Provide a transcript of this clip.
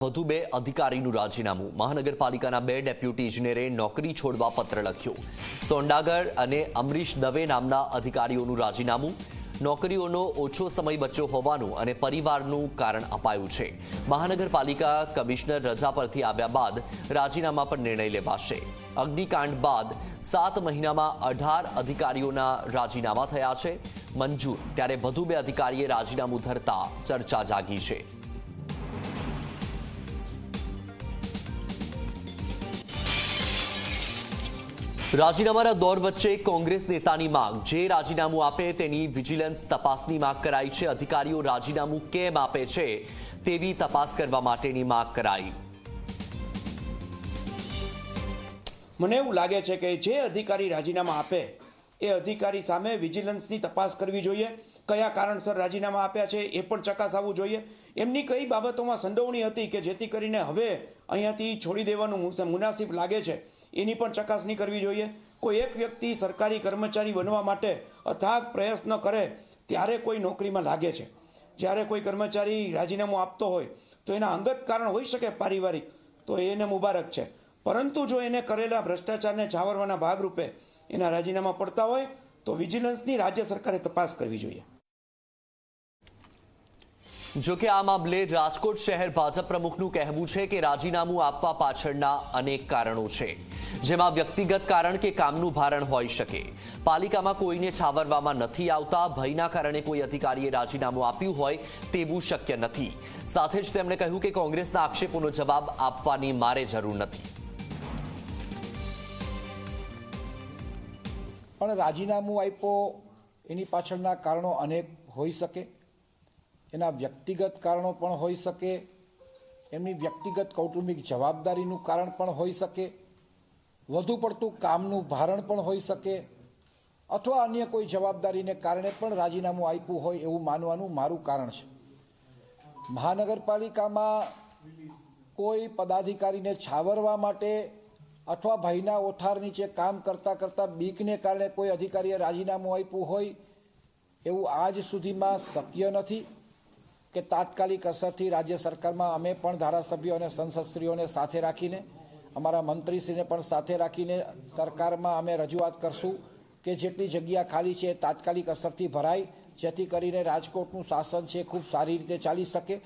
વધુ બે અધિકારીનું રાજીનામું। મહાનગરપાલિકાના બે ડેપ્યુટી ઇજનેરે નોકરી છોડવા પત્ર લખ્યો। સોંડાગર અને અમરીશ દવે નામના અધિકારીઓનું રાજીનામું। નોકરીઓનો ઓછો સમય બચ્યો હોવાનું અને પરિવારનું કારણ અપાયું છે। મહાનગરપાલિકા કમિશનર રજા પરથી આવ્યા બાદ રાજીનામા પર નિર્ણય લેવાશે। અગ્નિકાંડ બાદ 7 મહિનામાં 18 અધિકારીઓના રાજીનામા થયા છે મંજૂર, ત્યારે વધુ બે અધિકારીએ રાજીનામું ધરતા ચર્ચા જાગી છે। રાજીનામાના દોર વચ્ચે કોંગ્રેસ નેતાની માંગ, જે રાજીનામું આપે તેની વિજિલન્સ તપાસની માંગ કરાઈ છે। અધિકારીઓ રાજીનામું કેમ આપે છે તેવી તપાસ કરવા માટેની માંગ કરાઈ। મને એવું લાગે છે કે જે અધિકારી રાજીનામા આપે એ અધિકારી સામે વિજિલન્સની તપાસ કરવી જોઈએ। કયા કારણસર રાજીનામા આપ્યા છે એ પણ ચકાસવું જોઈએ। એમની કઈ બાબતોમાં સંડોવણી હતી કે જેથી કરીને હવે અહીંયાથી છોડી દેવાનું મુનાસિબ લાગે છે એની પણ ચકાસણી કરવી જોઈએ। કોઈ એક વ્યક્તિ સરકારી કર્મચારી બનવા માટે અથાગ પ્રયત્ન કરે ત્યારે કોઈ નોકરીમાં લાગે છે। જ્યારે કોઈ કર્મચારી રાજીનામું આપતો હોય તો એના અંગત કારણ હોઈ શકે પારિવારિક, તો એને મુબારક છે, પરંતુ જો એને કરેલા ભ્રષ્ટાચારને છાવરવાના ભાગરૂપે એના રાજીનામા પડતા હોય તો વિજિલન્સની રાજ્ય સરકારે તપાસ કરવી જોઈએ। જો કે આ મામલે રાજકોટ શહેર ભાજપ પ્રમુખનું કહેવું છે કે રાજીનામું આપવા પાછળના અનેક કારણો છે, જેમાં વ્યક્તિગત કારણ કે કામનું ભારણ હોઈ શકે। પાલિકામાં કોઈને છાવરવામાં નથી આવતા, ભયના કારણે કોઈ અધિકારીએ રાજીનામું આપ્યું હોય તેવું શક્ય નથી। સાથે જ તેમણે કહ્યું કે કોંગ્રેસના આક્ષેપોનો જવાબ આપવાની મારે જરૂર નથી। પણ રાજીનામું આપ્યો એની પાછળના કારણો અનેક હોઈ શકે। એના વ્યક્તિગત કારણો પણ હોઈ શકે, એમની વ્યક્તિગત કૌટુંબિક જવાબદારીનું કારણ પણ હોઈ શકે, વધુ પડતું કામનું ભારણ પણ હોઈ શકે, અથવા અન્ય કોઈ જવાબદારીને કારણે પણ રાજીનામું આપ્યું હોય એવું માનવાનું મારું કારણ છે। મહાનગરપાલિકામાં કોઈ પદાધિકારીને છાવરવા માટે અથવા ભયના ઓથાર નીચે કામ કરતાં બીકને કારણે કોઈ અધિકારીએ રાજીનામું આપ્યું હોય એવું આજ સુધીમાં શક્ય નથી કે તાત્કાલિક અસરથી રાજ્ય સરકારમાં અમે પણ ધારાસભ્યો અને સંસદશ્રીઓને સાથે રાખીને, અમારા મંત્રીશ્રીને પણ સાથે રાખીને સરકારમાં અમે રજૂઆત કરશું કે જેટલી જગ્યા ખાલી છે એ તાત્કાલિક અસરથી ભરાય, જેથી કરીને રાજકોટનું શાસન છે ખૂબ સારી રીતે ચાલી શકે।